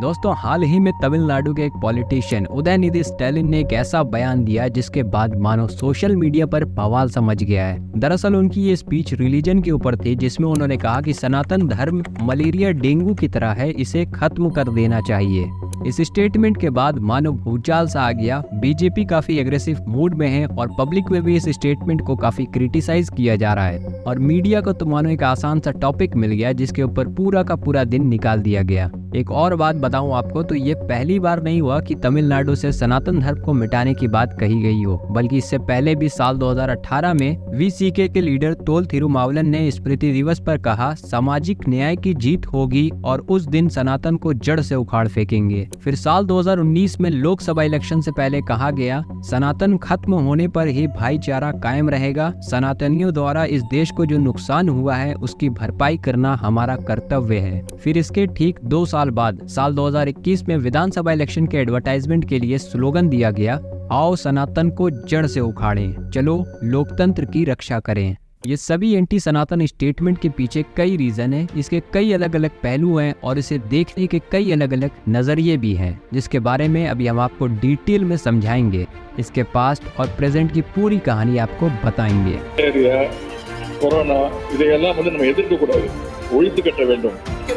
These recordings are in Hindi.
दोस्तों, हाल ही में तमिलनाडु के एक पॉलिटिशियन उदयनिधि स्टैलिन ने एक ऐसा बयान दिया जिसके बाद मानो सोशल मीडिया पर बवाल समझ गया है। दरअसल उनकी ये स्पीच रिलीजन के ऊपर थी, जिसमें उन्होंने कहा कि सनातन धर्म मलेरिया डेंगू की तरह है, इसे खत्म कर देना चाहिए। इस स्टेटमेंट के बाद मानो भूचाल सा आ गया। बीजेपी काफी एग्रेसिव मूड में है और पब्लिक में भी इस स्टेटमेंट को काफी क्रिटिसाइज किया जा रहा है और मीडिया को तो मानो एक आसान सा टॉपिक मिल गया जिसके ऊपर पूरा का पूरा दिन निकाल दिया गया। एक और बात बताऊं आपको, तो ये पहली बार नहीं हुआ कि तमिलनाडु से सनातन धर्म को मिटाने की बात कही गई हो, बल्कि इससे पहले भी साल 2018 में वीसीके के लीडर तोल थिरुमावलन ने स्मृति दिवस पर कहा, सामाजिक न्याय की जीत होगी और उस दिन सनातन को जड़ से उखाड़ फेंकेंगे। फिर साल 2019 में लोकसभा इलेक्शन से पहले कहा गया, सनातन खत्म होने पर ही भाईचारा कायम रहेगा। सनातनियों द्वारा इस देश को जो नुकसान हुआ है उसकी भरपाई करना हमारा कर्तव्य है। फिर इसके ठीक 2 साल बाद साल 2021 में विधानसभा इलेक्शन के एडवर्टाइजमेंट के लिए स्लोगन दिया गया, आओ सनातन को जड़ से उखाड़ें, चलो लोकतंत्र की रक्षा करें। ये सभी एंटी सनातन स्टेटमेंट के पीछे कई रीजन है, इसके कई अलग अलग पहलू हैं और इसे देखने के कई अलग अलग नजरिए भी हैं, जिसके बारे में अभी हम आपको डिटेल में समझाएंगे। इसके पास्ट और प्रेजेंट की पूरी कहानी आपको बताएंगे।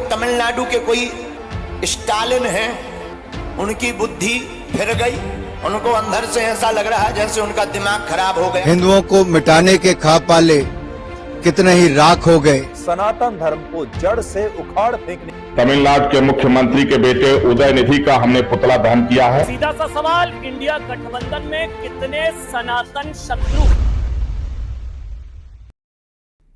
तमिलनाडु के कोई स्टालिन है, उनकी बुद्धि फिर गई, उनको अंदर से ऐसा लग रहा है जैसे उनका दिमाग खराब हो गया। हिंदुओं को मिटाने के ख्वाब पाले कितने ही राख हो गए। सनातन धर्म को जड़ से उखाड़ फेंकने। तमिलनाडु के मुख्यमंत्री के बेटे उदयनिधि का हमने पुतला दहन किया है। सीधा सा सवाल, इंडिया गठबंधन में कितने सनातन शत्रु?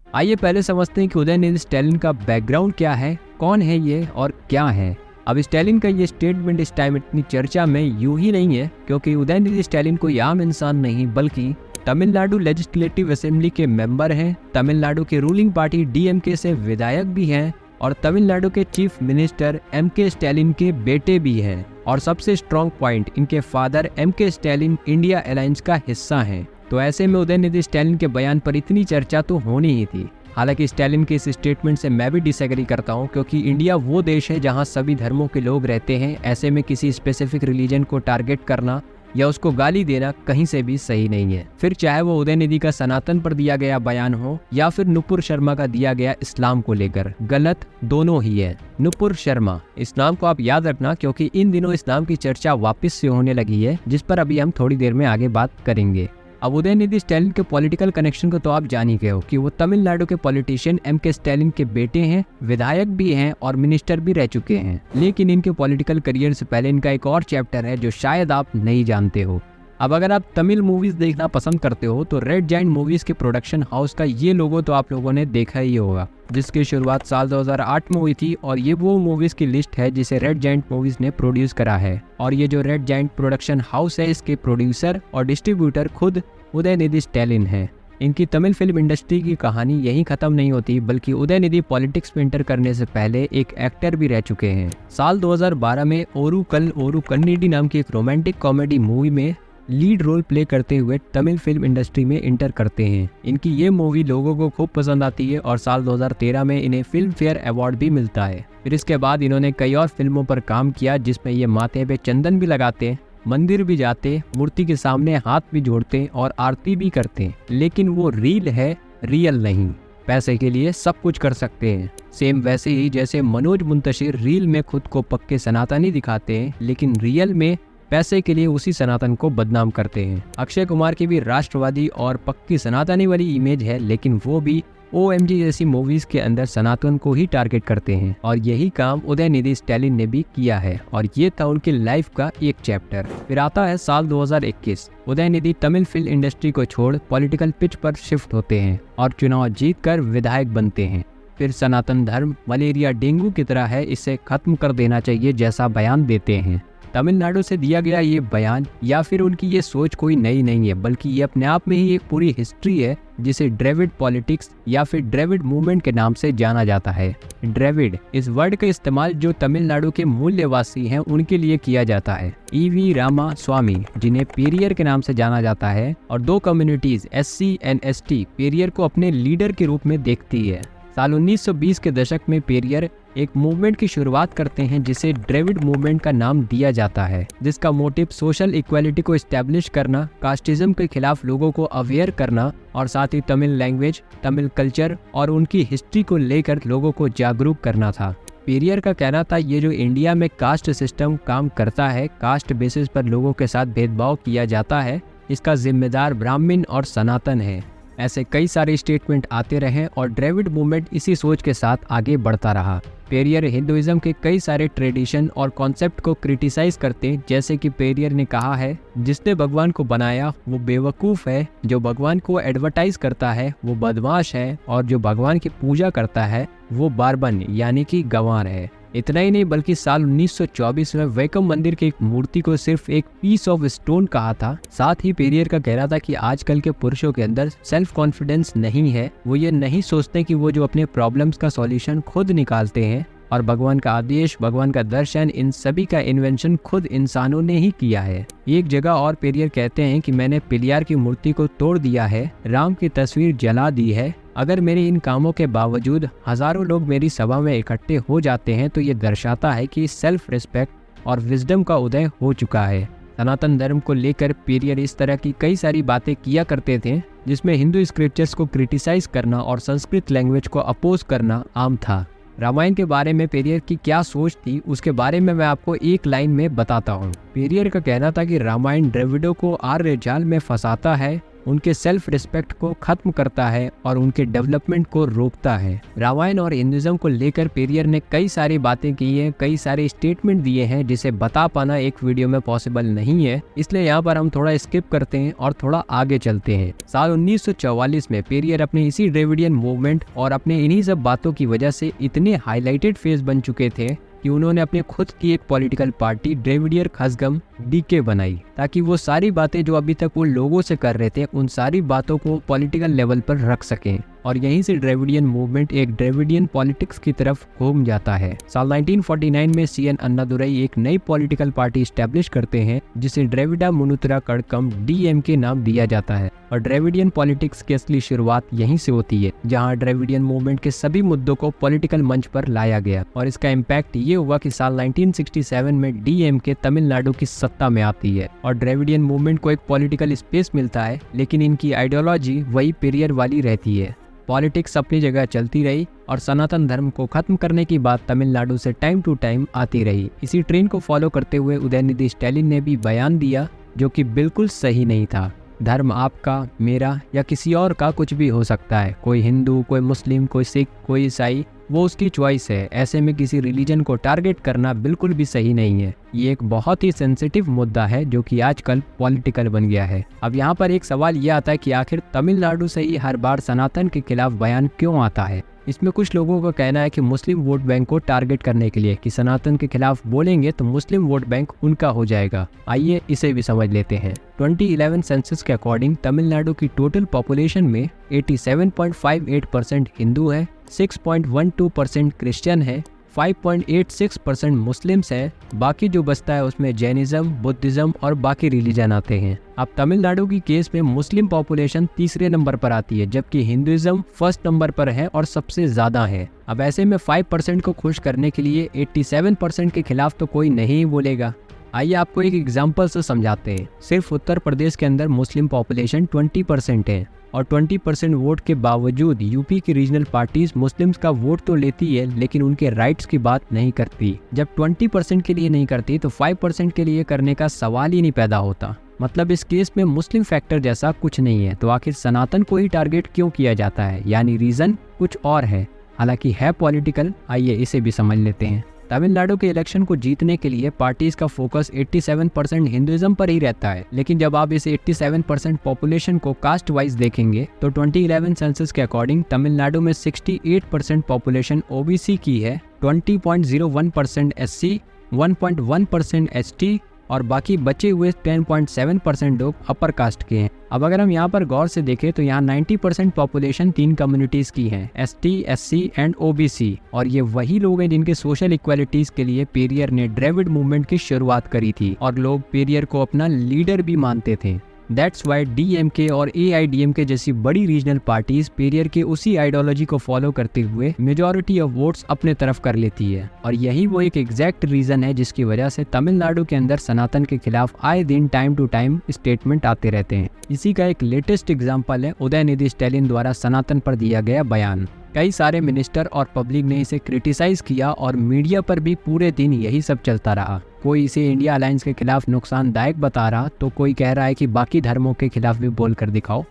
आइए पहले समझते हैं कि उदयनिधि स्टैलिन का बैकग्राउंड क्या है, कौन है ये और क्या है। अब स्टैलिन का ये स्टेटमेंट इस टाइम इतनी चर्चा में यूं ही नहीं है क्योंकि उदयनिधि स्टैलिन कोई आम इंसान नहीं बल्कि तमिलनाडु लेजिस्लेटिव असेंबली के मेंबर हैं, तमिलनाडु के रूलिंग पार्टी डीएमके से विधायक भी हैं और तमिलनाडु के चीफ मिनिस्टर एमके स्टैलिन के बेटे भी हैं। और सबसे स्ट्रॉन्ग पॉइंट, इनके father MK Stalin India alliance का हिस्सा हैं। तो ऐसे में उदयनिधि स्टैलिन के बयान पर इतनी चर्चा तो होनी ही थी। हालांकि स्टैलिन के इस स्टेटमेंट से मैं भी डिसएग्री करता हूं क्योंकि इंडिया वो देश है जहां सभी धर्मों के लोग रहते हैं। ऐसे में किसी स्पेसिफिक रिलीजन को टारगेट करना या उसको गाली देना कहीं से भी सही नहीं है। फिर चाहे वो उदयनिधि का सनातन पर दिया गया बयान हो या फिर नुपुर शर्मा का दिया गया इस्लाम को लेकर, गलत दोनों ही है। नुपुर शर्मा, इस नाम को आप याद रखना क्योंकि इन दिनों इस्लाम की चर्चा वापस से होने लगी है, जिस पर अभी हम थोड़ी देर में आगे बात करेंगे। अब उदयनिधि स्टैलिन के पॉलिटिकल कनेक्शन को तो आप जान ही गए हो कि वो तमिलनाडु के पॉलिटिशियन एमके स्टैलिन के बेटे हैं, विधायक भी हैं और मिनिस्टर भी रह चुके हैं। लेकिन इनके पॉलिटिकल करियर से पहले इनका एक और चैप्टर है जो शायद आप नहीं जानते हो। अब अगर आप तमिल मूवीज देखना पसंद करते हो तो रेड जायंट मूवीज के प्रोडक्शन हाउस का ये लोगो तो आप लोगों ने देखा ही होगा, जिसकी शुरुआत साल 2008 में हुई थी और ये वो मूवीज की लिस्ट है जिसे रेड जायंट मूवीज ने प्रोड्यूस करा है। और ये जो रेड जायंट प्रोडक्शन हाउस है, इसके प्रोड्यूसर और डिस्ट्रीब्यूटर खुद उदयनिधि स्टैलिन है। इनकी तमिल फिल्म इंडस्ट्री की कहानी यहीं खत्म नहीं होती बल्कि उदयनिधि पॉलिटिक्स में एंटर करने से पहले एक एक्टर भी रह चुके हैं। साल 2012 में ओरू कल ओरू कन्नीडी नाम की एक रोमांटिक कॉमेडी मूवी में लीड रोल प्ले करते हुए तमिल फिल्म इंडस्ट्री में इंटर करते हैं। इनकी ये मूवी लोगों को खूब पसंद आती है और साल 2013 में इन्हें फिल्म फेयर अवार्ड भी मिलता है। फिर इसके बाद इन्होंने कई और फिल्मों पर काम किया जिसमें ये माथे पे चंदन भी लगाते, मंदिर भी जाते, मूर्ति के सामने हाथ भी जोड़ते और आरती भी करते। लेकिन वो रील है, रियल नहीं। पैसे के लिए सब कुछ कर सकते हैं। सेम वैसे ही जैसे मनोज मुंतशिर रील में खुद को पक्के सनातनी दिखाते हैं लेकिन रियल में पैसे के लिए उसी सनातन को बदनाम करते हैं। अक्षय कुमार की भी राष्ट्रवादी और पक्की सनातनी वाली इमेज है लेकिन वो भी OMG जैसी मूवीज के अंदर सनातन को ही टारगेट करते हैं और यही काम उदयनिधि स्टैलिन ने भी किया है और ये था उनकी लाइफ का एक चैप्टर। फिर आता है साल 2021। उदयनिधि तमिल फिल्म इंडस्ट्री को छोड़ पॉलिटिकल पिच पर शिफ्ट होते हैं और चुनाव जीतकर विधायक बनते हैं। फिर सनातन धर्म मलेरिया डेंगू की तरह है, इसे खत्म कर देना चाहिए जैसा बयान देते हैं। तमिलनाडु से दिया गया ये बयान या फिर उनकी ये सोच कोई नई नहीं है बल्कि ये अपने आप में ही एक पूरी हिस्ट्री है जिसे ड्रेविड पॉलिटिक्स या फिर ड्रेविड मूवमेंट के नाम से जाना जाता है। ड्रेविड इस वर्ड का इस्तेमाल जो तमिलनाडु के मूल्यवासी हैं उनके लिए किया जाता है। EV रामा स्वामी, जिन्हें पेरियर के नाम से जाना जाता है, और 2 communities SC and ST Periyar को अपने लीडर के रूप में देखती है। साल 1920 के दशक में पेरियर एक मूवमेंट की शुरुआत करते हैं जिसे द्रविड़ मूवमेंट का नाम दिया जाता है, जिसका मोटिव सोशल इक्वालिटी को एस्टेब्लिश करना, कास्टिज्म के खिलाफ लोगों को अवेयर करना और साथ ही तमिल लैंग्वेज, तमिल कल्चर और उनकी हिस्ट्री को लेकर लोगों को जागरूक करना था। पेरियर का कहना था ये जो इंडिया में कास्ट सिस्टम काम करता है, कास्ट बेसिस पर लोगों के साथ भेदभाव किया जाता है, इसका जिम्मेदार ब्राह्मण और सनातन है। ऐसे कई सारे स्टेटमेंट आते रहे और द्रविड़ मूवमेंट इसी सोच के साथ आगे बढ़ता रहा। पेरियर हिंदुइज्म के कई सारे ट्रेडिशन और कॉन्सेप्ट को क्रिटिसाइज करते, जैसे कि पेरियर ने कहा है, जिसने भगवान को बनाया वो बेवकूफ़ है, जो भगवान को एडवर्टाइज करता है वो बदमाश है और जो भगवान की पूजा करता है वो बारबन यानी कि गंवार है। इतना ही नहीं बल्कि साल 1924 में वैकम मंदिर की एक मूर्ति को सिर्फ एक पीस ऑफ स्टोन कहा था। साथ ही पेरियर का कहना था कि आजकल के पुरुषों के अंदर सेल्फ कॉन्फिडेंस नहीं है, वो ये नहीं सोचते कि वो जो अपने प्रॉब्लम्स का सॉल्यूशन खुद निकालते हैं और भगवान का आदेश, भगवान का दर्शन, इन सभी का इन्वेंशन खुद इंसानों ने ही किया है। एक जगह और पेरियर कहते हैं कि मैंने पिलियार की मूर्ति को तोड़ दिया है, राम की तस्वीर जला दी है। अगर मेरे इन कामों के बावजूद हजारों लोग मेरी सभा में इकट्ठे हो जाते हैं तो ये दर्शाता है कि सेल्फ रिस्पेक्ट और विजडम का उदय हो चुका है। सनातन धर्म को लेकर पेरियर इस तरह की कई सारी बातें किया करते थे, जिसमें हिंदू स्क्रिप्चर्स को क्रिटिसाइज करना और संस्कृत लैंग्वेज को अपोज करना आम था। रामायण के बारे में पेरियर की क्या सोच थी उसके बारे में मैं आपको एक लाइन में बताता हूँ। पेरियर का कहना था कि रामायण द्रविड़ों को आर्य जाल में फंसाता है, उनके सेल्फ रिस्पेक्ट को खत्म करता है और उनके डेवलपमेंट को रोकता है। रामायण और हिंदुइज्म को लेकर पेरियर ने कई सारी बातें की हैं, कई सारे स्टेटमेंट दिए हैं जिसे बता पाना एक वीडियो में पॉसिबल नहीं है, इसलिए यहाँ पर हम थोड़ा स्किप करते हैं और थोड़ा आगे चलते हैं। साल 1944 में पेरियर अपने इसी द्रविडियन मूवमेंट और अपने इन्हीं सब बातों की वजह से इतने हाईलाइटेड फेस बन चुके थे कि उन्होंने अपने खुद की एक पॉलिटिकल पार्टी द्रविडियर खसगम डीके बनाई, ताकि वो सारी बातें जो अभी तक वो लोगों से कर रहे थे उन सारी बातों को पॉलिटिकल लेवल पर रख सकें। और यहीं से द्रविडियन मूवमेंट एक द्रविडियन पॉलिटिक्स की तरफ घूम जाता है। साल 1949 में सीएन अन्नादुरई एक नई पॉलिटिकल पार्टी स्टैब्लिश करते हैं जिसे द्रविड़ा मुनुत्रा कड़कम डीएमके नाम दिया जाता है। और द्रविडियन पॉलिटिक्स की असली शुरुआत यहीं से होती है, जहां द्रविडियन मूवमेंट के सभी मुद्दों को पॉलिटिकल मंच पर लाया गया। और इसका इम्पैक्ट ये हुआ कि साल 1967 में डीएमके तमिलनाडु की सत्ता में आती है और द्रविडियन मूवमेंट को एक पॉलिटिकल स्पेस मिलता है, लेकिन इनकी आइडियोलॉजी वही पेरियर वाली रहती है। पॉलिटिक्स अपनी जगह चलती रही और सनातन धर्म को खत्म करने की बात तमिलनाडु से टाइम टू टाइम आती रही। इसी ट्रेंड को फॉलो करते हुए उदयनिधि स्टालिन ने भी बयान दिया, जो कि बिल्कुल सही नहीं था। धर्म आपका, मेरा या किसी और का कुछ भी हो सकता है, कोई हिंदू, कोई मुस्लिम, कोई सिख, कोई ईसाई, वो उसकी चॉइस है। ऐसे में किसी रिलीजन को टारगेट करना बिल्कुल भी सही नहीं है। ये एक बहुत ही सेंसिटिव मुद्दा है जो कि आजकल पॉलिटिकल बन गया है। अब यहाँ पर एक सवाल ये आता है कि आखिर तमिलनाडु से ही हर बार सनातन के खिलाफ बयान क्यों आता है। इसमें कुछ लोगों का कहना है कि मुस्लिम वोट बैंक को टारगेट करने के लिए, कि सनातन के खिलाफ बोलेंगे तो मुस्लिम वोट बैंक उनका हो जाएगा। आइए इसे भी समझ लेते हैं। 2011 सेंसस के अकॉर्डिंग तमिलनाडु की टोटल पॉपुलेशन में 87.58% हिंदू है, 6.12% क्रिश्चियन है, 5.86% मुस्लिम्स हैं, बाकी जो बचता है उसमें जैनिज्म, बुद्धिज्म और बाकी रिलीजन आते हैं। अब तमिलनाडु की केस में मुस्लिम पॉपुलेशन तीसरे नंबर पर आती है, जबकि हिंदुइज्म फर्स्ट नंबर पर है और सबसे ज्यादा है। अब ऐसे में 5% को खुश करने के लिए 87% के खिलाफ तो कोई नहीं बोलेगा। आइए आपको एक एग्जाम्पल से समझाते हैं। सिर्फ उत्तर प्रदेश के अंदर मुस्लिम पॉपुलेशन 20% है और 20% वोट के बावजूद यूपी की रीजनल पार्टीज मुस्लिम्स का वोट तो लेती है, लेकिन उनके राइट्स की बात नहीं करती। जब 20% के लिए नहीं करती तो 5% के लिए करने का सवाल ही नहीं पैदा होता। मतलब इस केस में मुस्लिम फैक्टर जैसा कुछ नहीं है। तो आखिर सनातन को ही टारगेट क्यों किया जाता है, यानी रीजन कुछ और है, हालांकि है पॉलिटिकल। आइए इसे भी समझ लेते हैं। तमिलनाडु के इलेक्शन को जीतने के लिए पार्टीज का फोकस 87% हिंदुइज्म पर ही रहता है, लेकिन जब आप इस 87% पॉपुलेशन को कास्ट वाइज देखेंगे तो 2011 सेंसस के अकॉर्डिंग तमिलनाडु में 68% पॉपुलेशन ओबीसी की है, 20.01% एससी, 1.1% एसटी और बाकी बचे हुए 10.7% लोग अपर कास्ट के हैं। अब अगर हम यहाँ पर गौर से देखें तो यहाँ 90% पॉपुलेशन 3 कम्युनिटीज की है, एसटी, एससी एंड ओबीसी, और ये वही लोग हैं जिनके सोशल इक्वालिटीज के लिए पेरियर ने द्रविड़ मूवमेंट की शुरुआत करी थी और लोग पेरियर को अपना लीडर भी मानते थे। दैट्स वाई DMK और AIDMK जैसी बड़ी रीजनल पार्टीज पेरियर के उसी आइडियोलॉजी को फॉलो करते हुए मेजॉरिटी ऑफ वोट्स अपने तरफ कर लेती है, और यही वो एक एग्जैक्ट रीजन है जिसकी वजह से तमिलनाडु के अंदर सनातन के खिलाफ आए दिन टाइम टू टाइम स्टेटमेंट आते रहते हैं। इसी का एक लेटेस्ट एग्जाम्पल है उदयनिधि स्टैलिन द्वारा सनातन पर दिया गया बयान। कई सारे मिनिस्टर और पब्लिक ने इसे क्रिटिसाइज किया और मीडिया पर भी पूरे दिन यही सब चलता रहा। कोई इसे इंडिया अलायंस के खिलाफ नुकसानदायक बता रहा तो कोई कह रहा है कि बाकी धर्मों के खिलाफ भी बोल कर दिखाओ।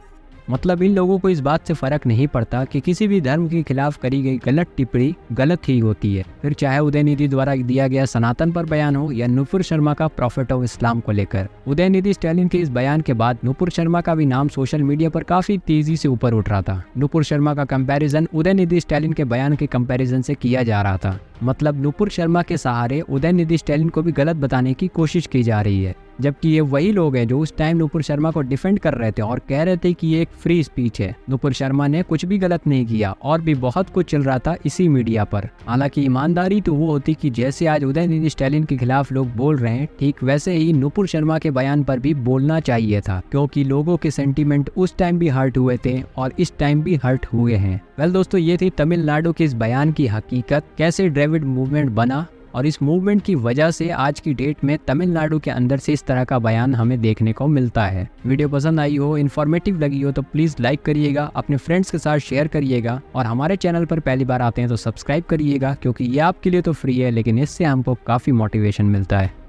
मतलब इन लोगों को इस बात से फर्क नहीं पड़ता कि किसी भी धर्म के खिलाफ करी गई गलत टिप्पणी गलत ही होती है, फिर चाहे उदयनिधि द्वारा दिया गया सनातन पर बयान हो या नुपुर शर्मा का प्रॉफिट ऑफ इस्लाम को लेकर। उदयनिधि स्टैलिन के इस बयान के बाद नुपुर शर्मा का भी नाम सोशल मीडिया पर काफी तेजी से ऊपर उठ रहा था। नुपुर शर्मा का कंपैरिजन उदयनिधि स्टैलिन के बयान के कंपैरिजन से किया जा रहा था। मतलब नुपुर शर्मा के सहारे उदयनिधि स्टैलिन को भी गलत बताने की कोशिश की जा रही है, जबकि ये वही लोग हैं जो उस टाइम नुपुर शर्मा को डिफेंड कर रहे थे और कह रहे थे कि ये एक फ्री स्पीच है। नुपुर शर्मा ने कुछ भी गलत नहीं किया और भी बहुत कुछ चल रहा था इसी मीडिया पर। हालांकि ईमानदारी तो वो होती कि जैसे आज उदयनिधि स्टैलिन के खिलाफ लोग बोल रहे हैं, ठीक वैसे ही नुपुर शर्मा के बयान पर भी बोलना चाहिए था, क्योंकि लोगों के सेंटीमेंट उस टाइम भी हर्ट हुए थे और इस टाइम भी हर्ट हुए हैं। वेल दोस्तों, ये थी तमिलनाडु के इस बयान की हकीकत, कैसे द्रविड़ मूवमेंट बना, और इस मूवमेंट की वजह से आज की डेट में तमिलनाडु के अंदर से इस तरह का बयान हमें देखने को मिलता है। वीडियो पसंद आई हो, इन्फॉर्मेटिव लगी हो तो प्लीज़ लाइक करिएगा, अपने फ्रेंड्स के साथ शेयर करिएगा, और हमारे चैनल पर पहली बार आते हैं तो सब्सक्राइब करिएगा, क्योंकि ये आपके लिए तो फ्री है लेकिन इससे हमको काफ़ी मोटिवेशन मिलता है।